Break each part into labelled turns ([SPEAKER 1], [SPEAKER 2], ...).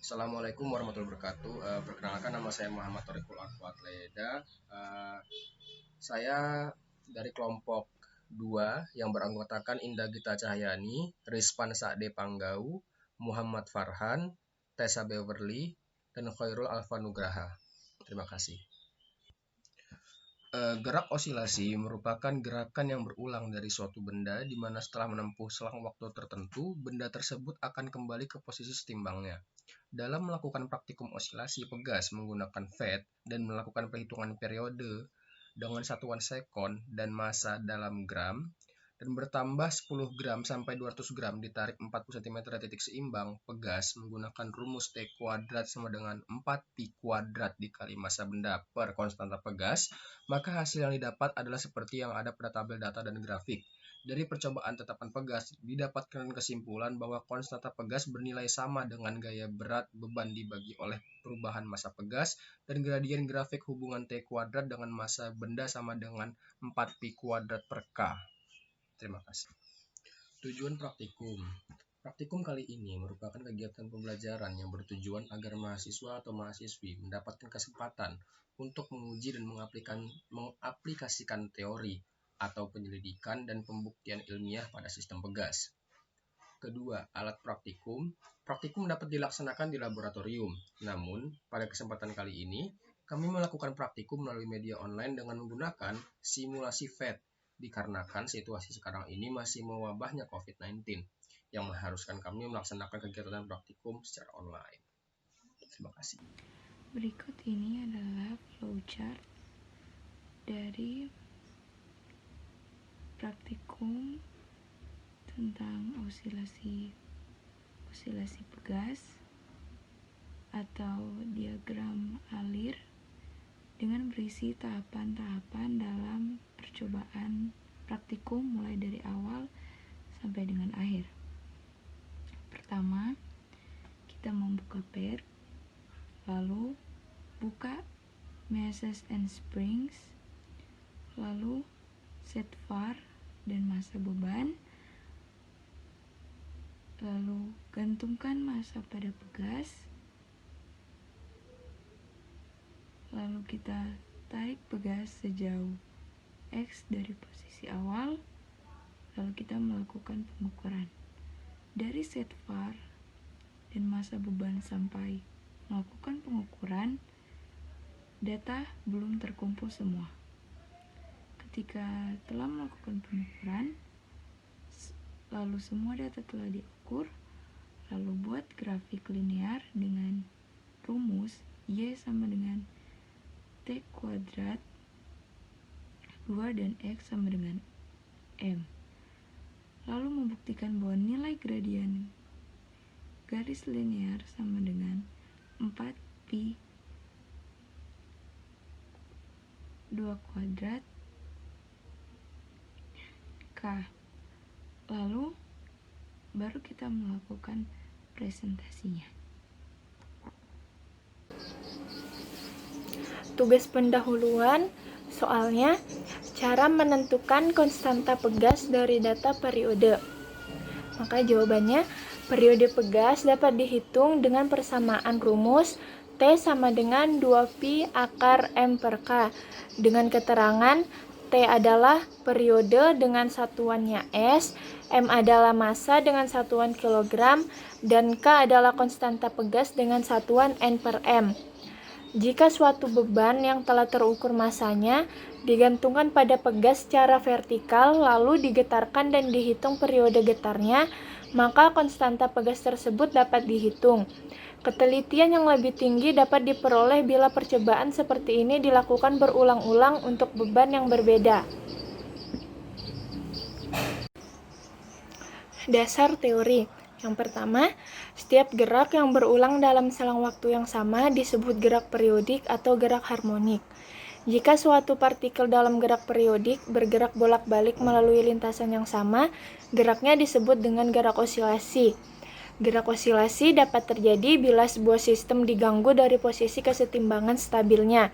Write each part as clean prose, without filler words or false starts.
[SPEAKER 1] Assalamualaikum warahmatullahi wabarakatuh. Perkenalkan, nama saya Muhammad Thoriqul Akhwat Leda. Saya dari kelompok 2 yang beranggotakan Indah Gita Cahyani, Rizpan Sa'de Panggau, Muhammad Farhan, Tessa Beverly, dan Khairul Alfa Nugraha. Terima kasih. Gerak osilasi merupakan gerakan yang berulang dari suatu benda di mana setelah menempuh selang waktu tertentu, benda tersebut akan kembali ke posisi setimbangnya. Dalam melakukan praktikum osilasi pegas menggunakan Fed dan melakukan perhitungan periode dengan satuan sekon dan massa dalam gram, dan bertambah 10 gram sampai 200 gram ditarik 40 cm dari titik seimbang pegas menggunakan rumus T kuadrat sama dengan 4 pi kuadrat dikali massa benda per konstanta pegas, maka hasil yang didapat adalah seperti yang ada pada tabel data dan grafik. Dari percobaan tetapan pegas, didapatkan kesimpulan bahwa konstanta pegas bernilai sama dengan gaya berat beban dibagi oleh perubahan massa pegas, dan gradien grafik hubungan T kuadrat dengan massa benda sama dengan 4 pi kuadrat per K. Terima kasih. Tujuan praktikum. Praktikum kali ini merupakan kegiatan pembelajaran yang bertujuan agar mahasiswa atau mahasiswi mendapatkan kesempatan untuk menguji dan mengaplikasikan teori atau penyelidikan dan pembuktian ilmiah pada sistem pegas. Kedua, alat praktikum. Praktikum dapat dilaksanakan di laboratorium. Namun, pada kesempatan kali ini, kami melakukan praktikum melalui media online dengan menggunakan simulasi FET, dikarenakan situasi sekarang ini masih mewabahnya COVID-19 yang mengharuskan kami melaksanakan kegiatan praktikum secara online. Terima kasih.
[SPEAKER 2] Berikut ini adalah flowchart dari praktikum tentang osilasi pegas atau diagram alir dengan berisi tahapan-tahapan dalam percobaan praktikum mulai dari awal sampai dengan akhir. Pertama, kita membuka pad, lalu buka meshes and springs, lalu set var dan massa beban, lalu gantungkan massa pada pegas, lalu kita tarik pegas sejauh X dari posisi awal, lalu kita melakukan pengukuran. Dari set var dan massa beban sampai melakukan pengukuran, data belum terkumpul semua. Ketika telah melakukan pengukuran, lalu semua data telah diukur, lalu buat grafik linear dengan rumus Y sama dengan T kuadrat 2 dan X sama dengan M. Lalu membuktikan bahwa nilai gradien garis linear sama dengan 4 pi 2 kuadrat K. Lalu baru kita melakukan presentasinya.
[SPEAKER 3] Tugas pendahuluan soalnya cara menentukan konstanta pegas dari data periode. Maka jawabannya, periode pegas dapat dihitung dengan persamaan rumus T sama dengan 2pi akar M per K dengan keterangan T adalah periode dengan satuannya S, M adalah massa dengan satuan kilogram, dan K adalah konstanta pegas dengan satuan N per M. Jika suatu beban yang telah terukur massanya digantungkan pada pegas secara vertikal lalu digetarkan dan dihitung periode getarnya, maka konstanta pegas tersebut dapat dihitung. Ketelitian yang lebih tinggi dapat diperoleh bila percobaan seperti ini dilakukan berulang-ulang untuk beban yang berbeda. Dasar teori. Yang pertama, setiap gerak yang berulang dalam selang waktu yang sama disebut gerak periodik atau gerak harmonik. Jika suatu partikel dalam gerak periodik bergerak bolak-balik melalui lintasan yang sama, geraknya disebut dengan gerak osilasi. Gerak osilasi dapat terjadi bila sebuah sistem diganggu dari posisi kesetimbangan stabilnya.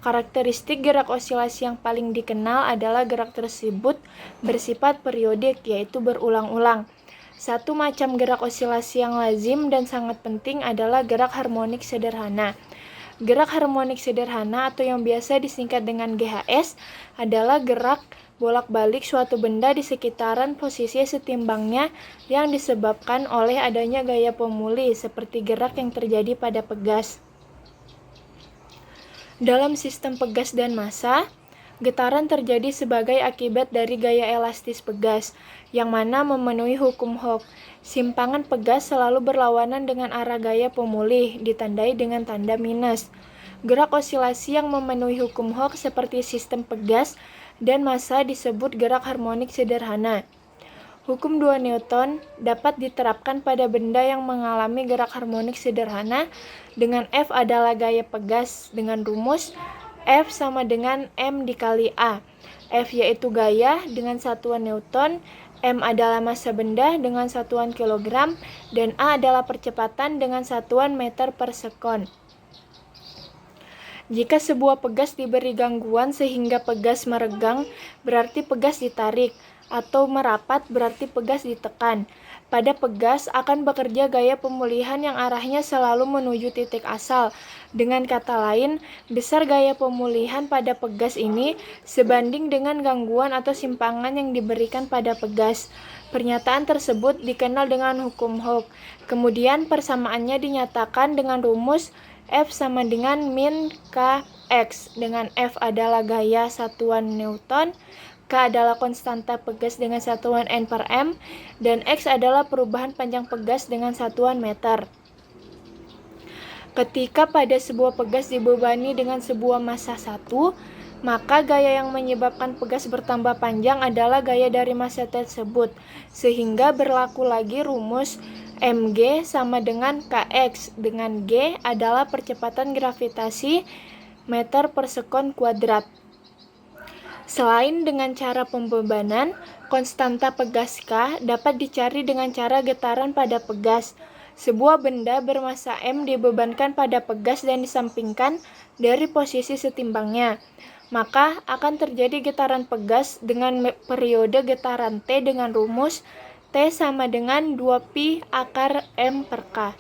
[SPEAKER 3] Karakteristik gerak osilasi yang paling dikenal adalah gerak tersebut bersifat periodik, yaitu berulang-ulang. Satu macam gerak osilasi yang lazim dan sangat penting adalah gerak harmonik sederhana. Gerak harmonik sederhana atau yang biasa disingkat dengan GHS adalah gerak bolak-balik suatu benda di sekitaran posisi setimbangnya yang disebabkan oleh adanya gaya pemulih seperti gerak yang terjadi pada pegas. Dalam sistem pegas dan massa, getaran terjadi sebagai akibat dari gaya elastis pegas, yang mana memenuhi hukum Hooke. Simpangan pegas selalu berlawanan dengan arah gaya pemulih, ditandai dengan tanda minus. Gerak osilasi yang memenuhi hukum Hooke seperti sistem pegas dan massa disebut gerak harmonik sederhana. Hukum 2 Newton dapat diterapkan pada benda yang mengalami gerak harmonik sederhana dengan F adalah gaya pegas dengan rumus F sama dengan M dikali A. F yaitu gaya dengan satuan Newton, M adalah massa benda dengan satuan kilogram, dan A adalah percepatan dengan satuan meter per sekon. Jika sebuah pegas diberi gangguan sehingga pegas meregang, berarti pegas ditarik, atau merapat berarti pegas ditekan. Pada pegas akan bekerja gaya pemulihan yang arahnya selalu menuju titik asal. Dengan kata lain, besar gaya pemulihan pada pegas ini sebanding dengan gangguan atau simpangan yang diberikan pada pegas. Pernyataan tersebut dikenal dengan hukum Hooke. Kemudian persamaannya dinyatakan dengan rumus F sama dengan min Kx, dengan F adalah gaya satuan Newton, K adalah konstanta pegas dengan satuan N per M, dan X adalah perubahan panjang pegas dengan satuan meter. Ketika pada sebuah pegas dibebani dengan sebuah massa 1, maka gaya yang menyebabkan pegas bertambah panjang adalah gaya dari massa tersebut, sehingga berlaku lagi rumus Mg sama dengan Kx, dengan G adalah percepatan gravitasi meter per sekon kuadrat. Selain dengan cara pembebanan, konstanta pegas K dapat dicari dengan cara getaran pada pegas. Sebuah benda bermassa M dibebankan pada pegas dan disampingkan dari posisi setimbangnya, maka akan terjadi getaran pegas dengan periode getaran T dengan rumus T sama dengan 2pi akar M per K.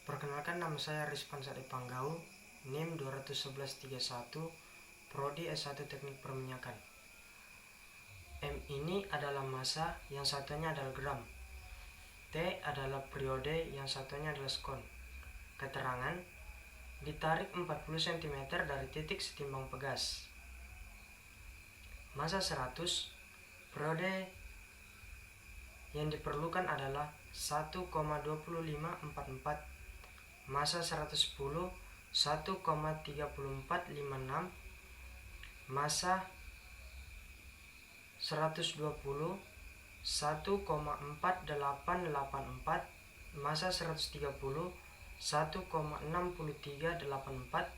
[SPEAKER 4] Perkenalkan, nama saya Rizvan Sadi Panggau, NIM 21131, Prodi S1 Teknik Perminyakan. M ini adalah massa yang satunya adalah gram. T adalah periode yang satunya adalah sekon. Keterangan, ditarik 40 cm dari titik setimbang pegas. Massa 100, periode yang diperlukan adalah 1,2544. Massa 110, 1,3456. Massa 120, 1,4884. Massa 130, 1,6384.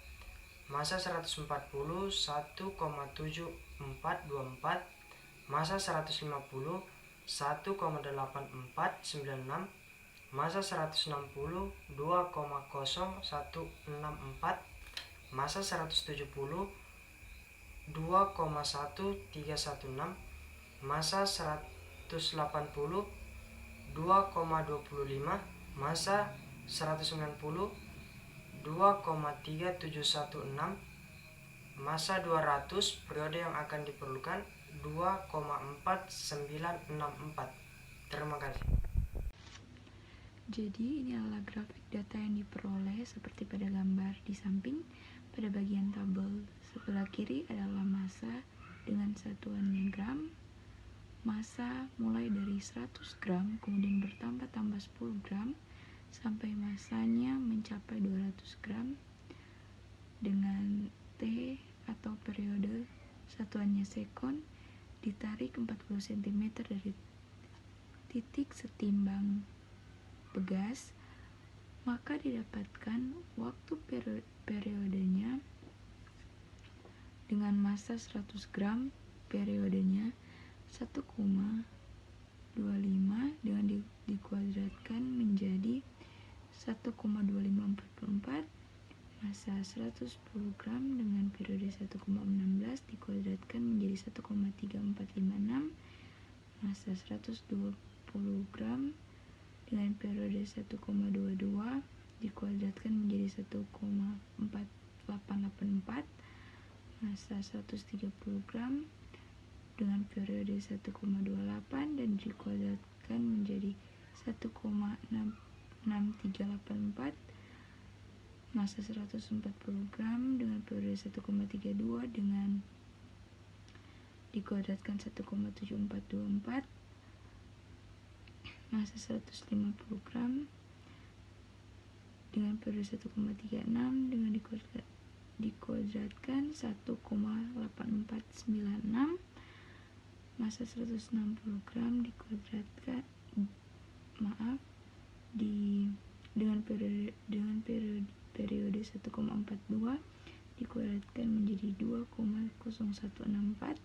[SPEAKER 4] Massa 140, 1,7424. Massa 150, 1,8496. Massa 160, 2,0164. Massa 170, 2,1316. Massa 180, 2,25. Massa 190, 2,3716. Massa 200, periode yang akan diperlukan 2,4964. Terima kasih.
[SPEAKER 2] Jadi ini adalah grafik data yang diperoleh seperti pada gambar di samping. Pada bagian tabel sebelah kiri adalah massa dengan satuannya gram. Massa mulai dari 100 gram kemudian bertambah-tambah 10 gram sampai massanya mencapai 200 gram dengan T atau periode satuannya sekon, ditarik 40 cm dari titik setimbang pegas, maka didapatkan waktu periodenya dengan massa 100 gram, periodenya 1,25 dengan dikuadratkan menjadi 1,2544 massa 110 gram dengan periode 1,16 dikuadratkan menjadi 1,3456, massa 120 gram dengan periode 1,22 dikuadratkan menjadi 1,4884, massa 130 gram dengan periode 1,28 dan dikuadratkan menjadi 1,6384, massa 140 gram dengan periode 1,32 dengan dikuadratkan 1,7424, massa 150 gram dengan periode 1,36 dengan dikuadratkan 1,8496, massa 160 gram dikuadratkan dengan periode 1,42 dikuadratkan menjadi 2,0164,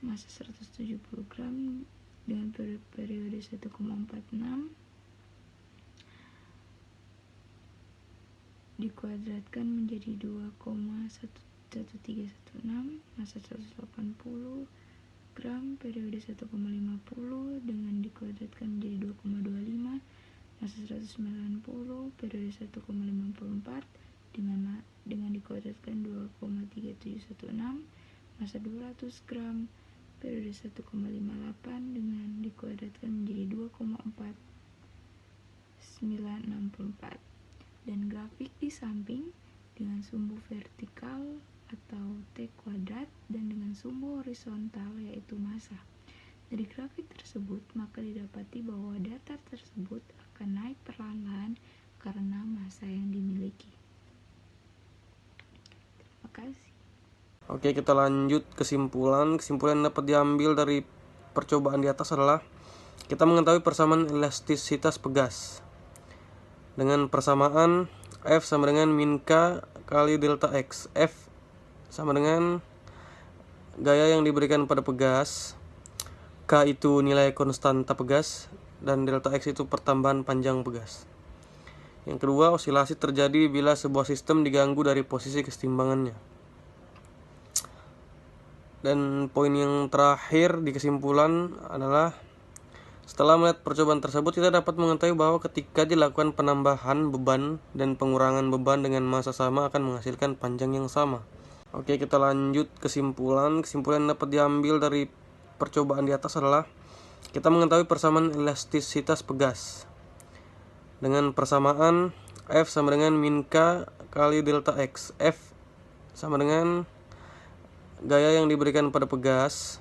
[SPEAKER 2] massa 170 gram dengan periode 1,46 dikuadratkan menjadi 2,1316, massa 180 gram periode 1,50 dengan dikuadratkan menjadi 2,25, massa 190 periode 1,54 dengan dikuadratkan 2,3716, massa 200 gram periode 1,58 dengan dikuadratkan menjadi 2,4964, dan grafik di samping dengan sumbu vertikal atau T kuadrat dan dengan sumbu horizontal yaitu massa. Dari grafik tersebut maka didapati bahwa data tersebut akan naik perlahan-lahan karena massa yang dimiliki. Terima kasih.
[SPEAKER 5] Oke, kita lanjut kesimpulan. Kesimpulan yang dapat diambil dari percobaan di atas adalah kita mengetahui persamaan elastisitas pegas dengan persamaan F sama dengan min K kali delta X. F sama dengan gaya yang diberikan pada pegas, K itu nilai konstanta pegas, dan delta X itu pertambahan panjang pegas. Yang kedua, osilasi terjadi bila sebuah sistem diganggu dari posisi kesetimbangannya. Dan poin yang terakhir di kesimpulan adalah setelah melihat percobaan tersebut, kita dapat mengetahui bahwa ketika dilakukan penambahan beban dan pengurangan beban dengan massa sama akan menghasilkan panjang yang sama. Oke, kita lanjut kesimpulan. Kesimpulan yang dapat diambil dari percobaan di atas adalah kita mengetahui persamaan elastisitas pegas dengan persamaan F sama dengan min K kali delta X. F sama dengan gaya yang diberikan pada pegas,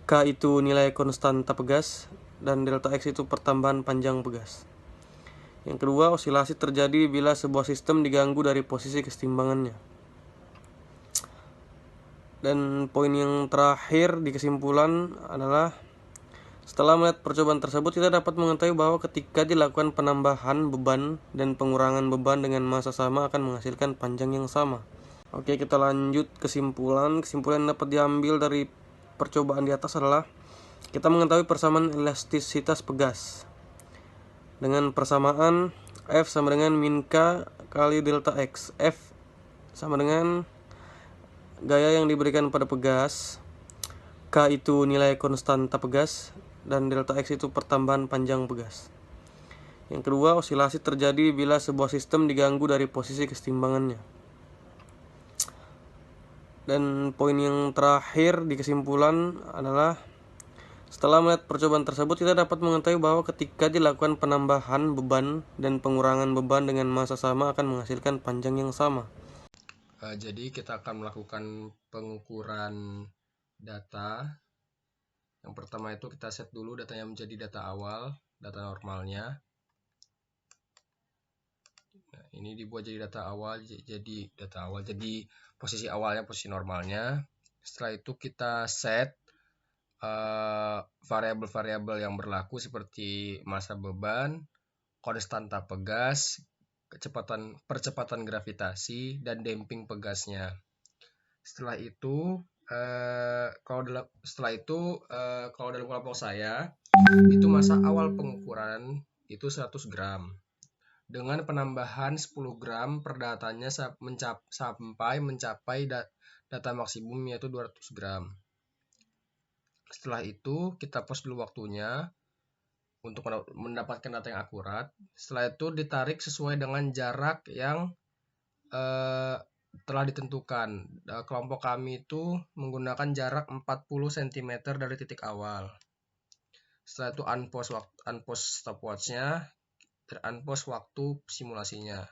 [SPEAKER 5] K itu nilai konstanta pegas, dan delta X itu pertambahan panjang pegas. Yang kedua, osilasi terjadi bila sebuah sistem diganggu dari posisi kesetimbangannya. Dan poin yang terakhir di kesimpulan adalah setelah melihat percobaan tersebut, kita dapat mengetahui bahwa ketika dilakukan penambahan beban dan pengurangan beban dengan massa sama akan menghasilkan panjang yang sama. Oke, kita lanjut kesimpulan. Kesimpulan yang dapat diambil dari percobaan di atas adalah kita mengetahui persamaan elastisitas pegas dengan persamaan F sama dengan min K kali delta X. F sama dengan gaya yang diberikan pada pegas, K itu nilai konstanta pegas, dan delta X itu pertambahan panjang pegas. Yang kedua, osilasi terjadi bila sebuah sistem diganggu dari posisi kesetimbangannya. Dan poin yang terakhir di kesimpulan adalah setelah melihat percobaan tersebut, kita dapat mengetahui bahwa ketika dilakukan penambahan beban dan pengurangan beban dengan massa sama akan menghasilkan panjang yang sama.
[SPEAKER 1] Jadi kita akan melakukan pengukuran data. Yang pertama itu kita set dulu datanya menjadi data awal, data normalnya. Nah, ini dibuat jadi data awal, jadi posisi awalnya, posisi normalnya. Setelah itu kita set variabel-variabel yang berlaku seperti massa beban, konstanta pegas, percepatan gravitasi, dan damping pegasnya. Setelah itu kalau dalam kelompok saya itu massa awal pengukuran itu 100 gram. dengan penambahan 10 gram per datanya sampai mencapai data maksimum yaitu 200 gram. Setelah itu kita pause dulu waktunya untuk mendapatkan data yang akurat. Setelah itu ditarik sesuai dengan jarak yang telah ditentukan. Kelompok kami itu menggunakan jarak 40 cm dari titik awal. Setelah itu unpause stopwatch-nya, unpause waktu simulasinya.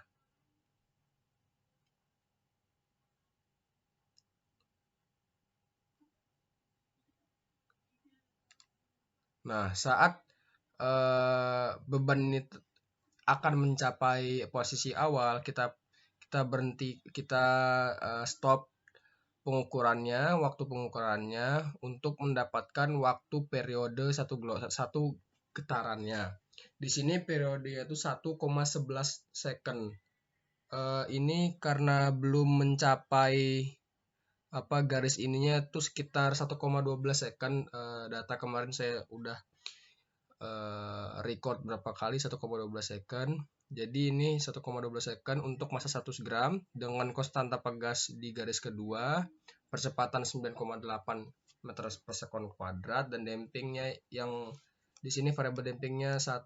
[SPEAKER 1] Nah, saat beban ini akan mencapai posisi awal, kita berhenti, kita stop pengukurannya, waktu pengukurannya untuk mendapatkan waktu periode satu getarannya. Di sini periodenya itu 1,11 second. Ini karena belum mencapai garis ininya itu sekitar 1,12 second. Data kemarin saya udah record berapa kali 1,12 second. Jadi ini 1,12 second untuk massa 100 gram dengan konstanta pegas di garis kedua, percepatan 9,8 meter per sekon kuadrat, dan dampingnya yang di sini variabel dampingnya 1.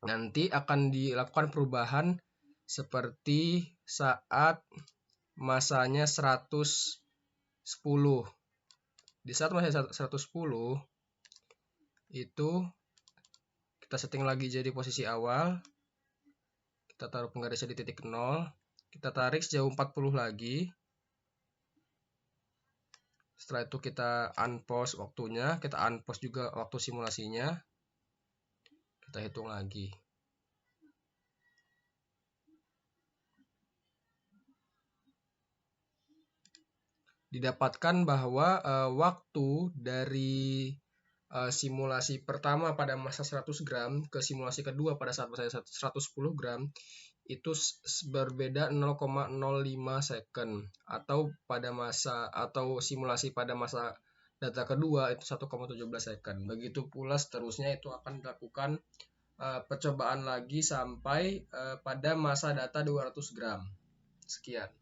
[SPEAKER 1] Nanti akan dilakukan perubahan seperti saat masanya 110. Di saat masanya 110 itu kita setting lagi jadi posisi awal, kita taruh penggarisnya di titik 0, kita tarik sejauh 40 lagi. Setelah itu kita unpause waktunya, kita unpause juga waktu simulasinya, kita hitung lagi. Didapatkan bahwa waktu dari simulasi pertama pada massa 100 gram ke simulasi kedua pada saat massa 110 gram itu berbeda 0,05 second, atau pada masa atau simulasi pada masa data kedua itu 1,17 second. Begitu pula seterusnya itu akan dilakukan percobaan lagi sampai pada masa data 200 gram. Sekian.